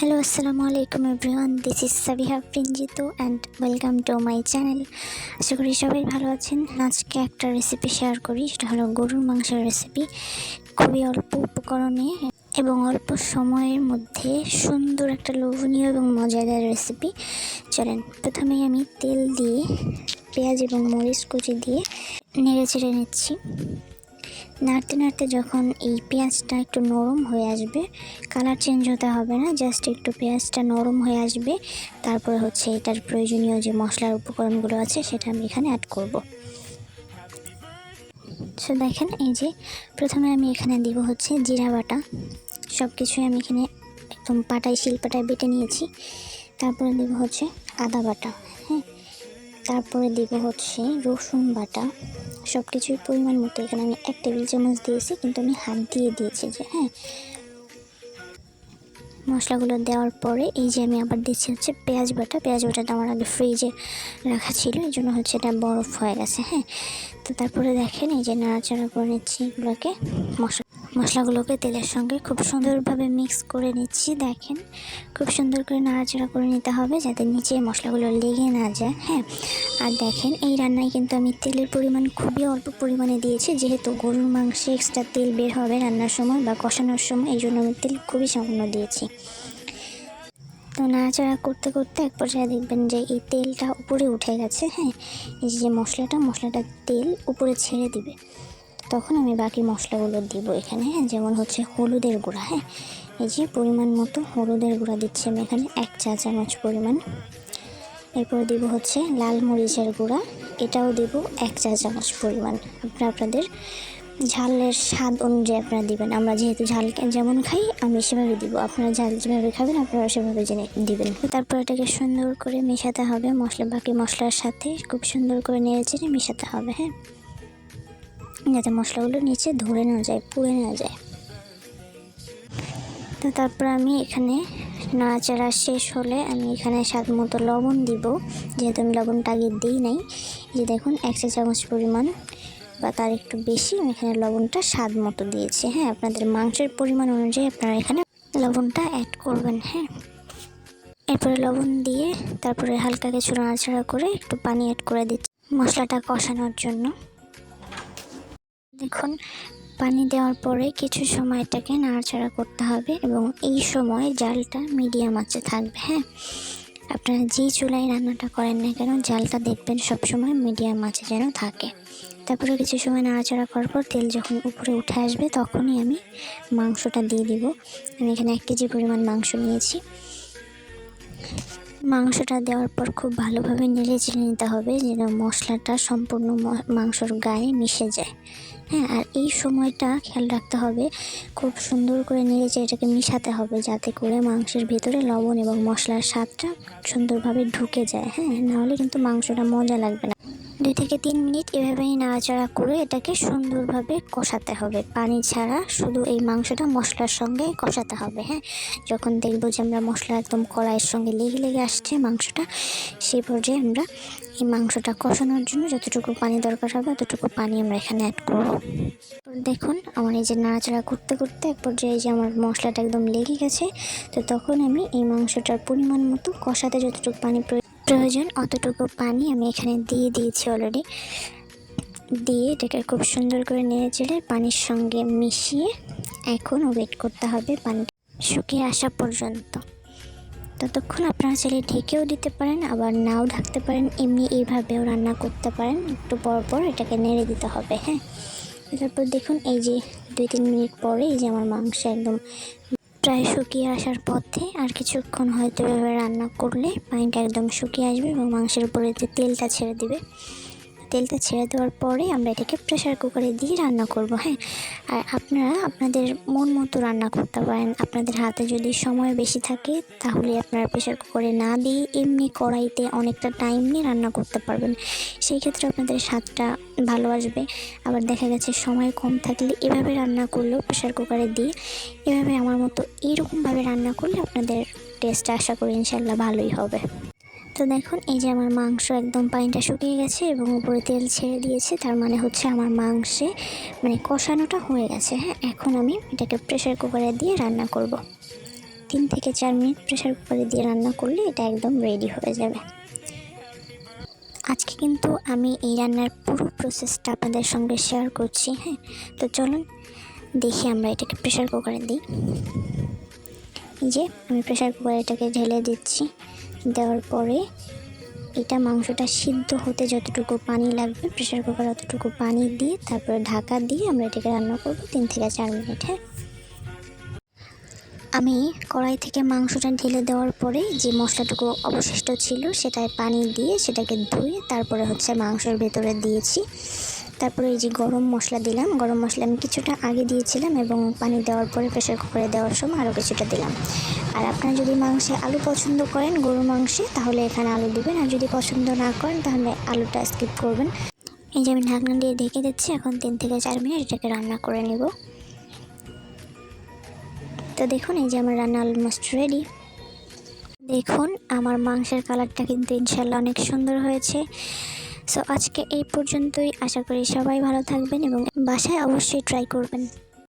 Hello, Assalamu alaikum everyone. This is Sabiha Prinjito and welcome to my channel. আশা করি সবাই ভালো আছেন। আজকে একটা রেসিপি শেয়ার করি, সেটা হলো গরুর মাংসের রেসিপি। খুবই অল্প উপকরণে এবং অল্প সময়ের মধ্যে সুন্দর একটা লোভনীয় এবং মজাদার রেসিপি। চলেন প্রথমেই আমি তেল দিয়ে পেঁয়াজ এবং মরিচ কুচি দিয়ে নেড়ে চেড়ে নিচ্ছি। নাড়তে নাড়তে যখন এই পেঁয়াজটা একটু নরম হয়ে আসবে, কালার চেঞ্জ হতে হবে না, জাস্ট একটু পেঁয়াজটা নরম হয়ে আসবে, তারপরে হচ্ছে এটার প্রয়োজনীয় যে মশলার উপকরণগুলো আছে সেটা আমি এখানে অ্যাড করব। সো দেখেন, এই যে প্রথমে আমি এখানে দিব হচ্ছে জিরা বাটা। সব কিছুই আমি এখানে একদম শিলপাটায় বেটে নিয়েছি। তারপরে দেব হচ্ছে আদা বাটা, হ্যাঁ। তারপরে দেব হচ্ছে রসুন বাটা। সব কিছুর পরিমাণ মতো এখানে আমি 1 টেবিল চামচ দিয়েছি, কিন্তু আমি হাত দিয়ে দিয়েছি যে হ্যাঁ। মশলাগুলো দেওয়ার পরে এই যে আমি আবার দিচ্ছি হচ্ছে পেঁয়াজ বাটাটা আমার আগে ফ্রিজে রাখা ছিল, এই জন্য হচ্ছে এটা বরফ হয়ে গেছে, হ্যাঁ। তো তারপরে দেখেন এই যে নাড়াচাড়া করে নিচ্ছি এগুলোকে, মশলাগুলোকে তেলের সঙ্গে খুব সুন্দরভাবে মিক্স করে নিচ্ছি। দেখেন খুব সুন্দর করে নাড়াচাড়া করে নিতে হবে যাতে নিচে মশলাগুলো লেগে না যায়, হ্যাঁ। আর দেখেন এই রান্নায় কিন্তু আমি তেলের পরিমাণ খুবই অল্প পরিমাণে দিয়েছি, যেহেতু গরুর মাংসে এক্সট্রা তেল বের হবে রান্নার সময় বা কষানোর সময়, এই জন্য আমি তেল খুবই সামান্য দিয়েছি। তো নাড়াচাড়া করতে করতে এক পর্যায়ে দেখবেন যে এই তেলটা উপরে উঠে গেছে, হ্যাঁ। এই যে মশলাটা তেল উপরে ছেড়ে দিবে, তখন আমি বাকি মশলাগুলো দিব এখানে, হ্যাঁ। যেমন হচ্ছে হলুদের গুঁড়া, হ্যাঁ। এই যে পরিমাণ মতো হলুদের গুঁড়া দিচ্ছি আমি এখানে 1 চা চামচ পরিমাণ। এরপর দিব হচ্ছে লাল মরিচের গুঁড়া, এটাও দেব 1 চা চামচ পরিমাণ। আপনাদের ঝালের স্বাদ অনুযায়ী আপনারা দিবেন। আমরা যেহেতু ঝাল যেমন খাই আমি সেভাবে দিব, আপনারা ঝাল যেভাবে খাবেন আপনারা সেভাবে জেনে দিবেন। তারপর এটাকে সুন্দর করে মেশাতে হবে বাকি মশলার সাথে, খুব সুন্দর করে নেড়ে চেড়ে মেশাতে হবে, হ্যাঁ, যাতে মশলাগুলো নিচে ধরে না যায়, পুড়ে না যায়। তো তারপর আমি এখানে নাড়াচাড়া শেষ হলে আমি এখানে স্বাদ মতো লবণ দিব, যেহেতু আমি লবণটা আগে দিই নাই। যে দেখুন 1 চা চামচ পরিমাণ বা তার একটু বেশি আমি এখানে লবণটা স্বাদ মতো দিয়েছি, হ্যাঁ। আপনাদের মাংসের পরিমাণ অনুযায়ী আপনারা এখানে লবণটা অ্যাড করবেন, হ্যাঁ। এরপরে লবণ দিয়ে তারপরে হালকা কিছু নাড়াচাড়া করে একটু পানি অ্যাড করে দিচ্ছি মশলাটা কষানোর জন্য। দেখুন পানি দেওয়ার পরে কিছু সময় এটাকে নাড়াচাড়া করতে হবে এবং এই সময় জালটা মিডিয়াম আঁচে থাকবে, হ্যাঁ। আপনারা যেই চুলায় রান্নাটা করেন না কেন জালটা দেখবেন সবসময় মিডিয়াম আঁচে যেন থাকে। তারপরে কিছু সময় নাড়াচাড়া করার পর তেল যখন উপরে উঠে আসবে তখনই আমি মাংসটা দিয়ে দিব। আমি এখানে 1 কেজি পরিমাণ মাংস নিয়েছি। মাংসটা দেওয়ার পর খুব ভালোভাবে নেড়ে চেড়ে নিতে হবে যেন মশলাটা সম্পূর্ণ মাংসর গায়ে মিশে যায়, হ্যাঁ। আর এই সময়টা খেয়াল রাখতে হবে, খুব সুন্দর করে নেড়ে চেড়ে এটাকে মিশাতে হবে যাতে করে মাংসের ভিতরে লবণ এবং মশলার স্বাদটা সুন্দরভাবে ঢুকে যায়, হ্যাঁ। নাহলে কিন্তু মাংসটা মজা লাগবে না। 2 থেকে 3 মিনিট এভাবেই নাড়াচাড়া করে এটাকে সুন্দরভাবে কষাতে হবে, পানি ছাড়া শুধু এই মাংসটা মশলার সঙ্গে কষাতে হবে, হ্যাঁ। যখন দেখবো যে আমরা মশলা একদম কড়াইয়ের সঙ্গে লেগে আসছে মাংসটা, সেই পর্যায়ে আমরা এই মাংসটা কষানোর জন্য যতটুকু পানি দরকার হবে ততটুকু পানি আমরা এখানে অ্যাড করব। দেখুন আমার এই যে নাড়াচাড়া করতে করতে এক পর্যায়ে যে আমার মশলাটা একদম লেগে গেছে, তো তখন আমি এই মাংসটার পরিমাণ মতো কষাতে যতটুকু পানি প্রয়োজন অতটুকু পানি আমি এখানে দিয়ে দিয়েছি অলরেডি। দিয়ে এটাকে খুব সুন্দর করে নেড়ে চেড়ে পানির সঙ্গে মিশিয়ে এখন ওয়েট করতে হবে পানিটা শুকিয়ে আসা পর্যন্ত। ততক্ষণ আপনারা চাইলে ঢেকেও দিতে পারেন, আবার নাও ঢাকতে পারেন, এমনি এইভাবেও রান্না করতে পারেন। একটু পর এটাকে নেড়ে দিতে হবে, হ্যাঁ। তারপর দেখুন এই যে 2-3 মিনিট পরে এই যে আমার মাংস একদম প্রায় শুকিয়ে আসার পথে। আর কিছুক্ষণ হয়তো এভাবে রান্না করলে পানিটা একদম শুকিয়ে আসবে এবং মাংসের উপরে যে তেলটা ছেড়ে দিবে। তেলটা ছেড়ে দেওয়ার পরে আমরা এটাকে প্রেশার কুকারে দিয়ে রান্না করব, হ্যাঁ। আর আপনারা আপনাদের মন মতো রান্না করতে পারেন। আপনাদের হাতে যদি সময় বেশি থাকে তাহলে আপনারা প্রেশার কুকারে না দিয়ে এমনি কড়াইতে অনেকটা টাইম নিয়ে রান্না করতে পারবেন, সেই ক্ষেত্রে আপনাদের স্বাদটা ভালো আসবে। আবার দেখা গেছে সময় কম থাকলে এভাবে রান্না করলেও প্রেশার কুকারে দিয়ে এভাবে আমার মতো এইরকমভাবে রান্না করলে আপনাদের টেস্টটা আশা করি ইনশাল্লাহ ভালোই হবে। তো দেখুন এই যে আমার মাংস একদম পানিটা শুকিয়ে গেছে এবং উপরে তেল ছেড়ে দিয়েছে, তার মানে হচ্ছে আমার মাংসে কষানোটা হয়ে গেছে, হ্যাঁ। এখন আমি এটাকে প্রেশার কুকারে দিয়ে রান্না করব। 3 থেকে 4 মিনিট প্রেসার কুকারে দিয়ে রান্না করলে এটা একদম রেডি হয়ে যাবে। আজকে কিন্তু আমি এই রান্নার পুরো প্রসেসটা আপনাদের সঙ্গে শেয়ার করছি। হ্যাঁ, তো চলুন দেখি আমরা এটাকে প্রেসার কুকারে দিই। এই যে আমি প্রেসার কুকারে এটাকে ঢেলে দিচ্ছি। দেওয়ার পরে এটা মাংসটা সিদ্ধ হতে যতটুকু পানি লাগবে প্রেসার কুকারে অতটুকু পানি দিয়ে তারপরে ঢাকা দিয়ে আমরা এটাকে রান্না করব 3 থেকে 4 মিনিট। হ্যাঁ, আমি কড়াই থেকে মাংসটা ঢেলে দেওয়ার পরে যে মশলাটুকু অবশিষ্ট ছিল সেটায় পানি দিয়ে সেটাকে ধুয়ে তারপরে মাংসের ভেতরে দিয়েছি। তারপরে এই যে গরম মশলা দিলাম। গরম মশলা আমি কিছুটা আগে দিয়েছিলাম এবং পানি দেওয়ার পরে প্রেসার কুকারে দেওয়ার সময় আরও কিছুটা দিলাম। আর আপনারা যদি মাংসে আলু পছন্দ করেন গরুর মাংসে তাহলে এখানে আলু দিবেন, আর যদি পছন্দ না করেন তাহলে আলুটা স্কিপ করবেন। এই যে আমি ঢাকনা দিয়ে ঢেকে দিচ্ছি। এখন 3 থেকে 4 মিনিট এটাকে রান্না করে নেব। তো দেখুন এই যে আমার রান্না অলমোস্ট রেডি। দেখুন আমার মাংসের কালারটা কিন্তু ইনশাল্লাহ অনেক সুন্দর হয়েছে। সো আজকে এই পর্যন্তই। আশা করি সবাই ভালো থাকবেন এবং বাসায় অবশ্যই ট্রাই করবেন।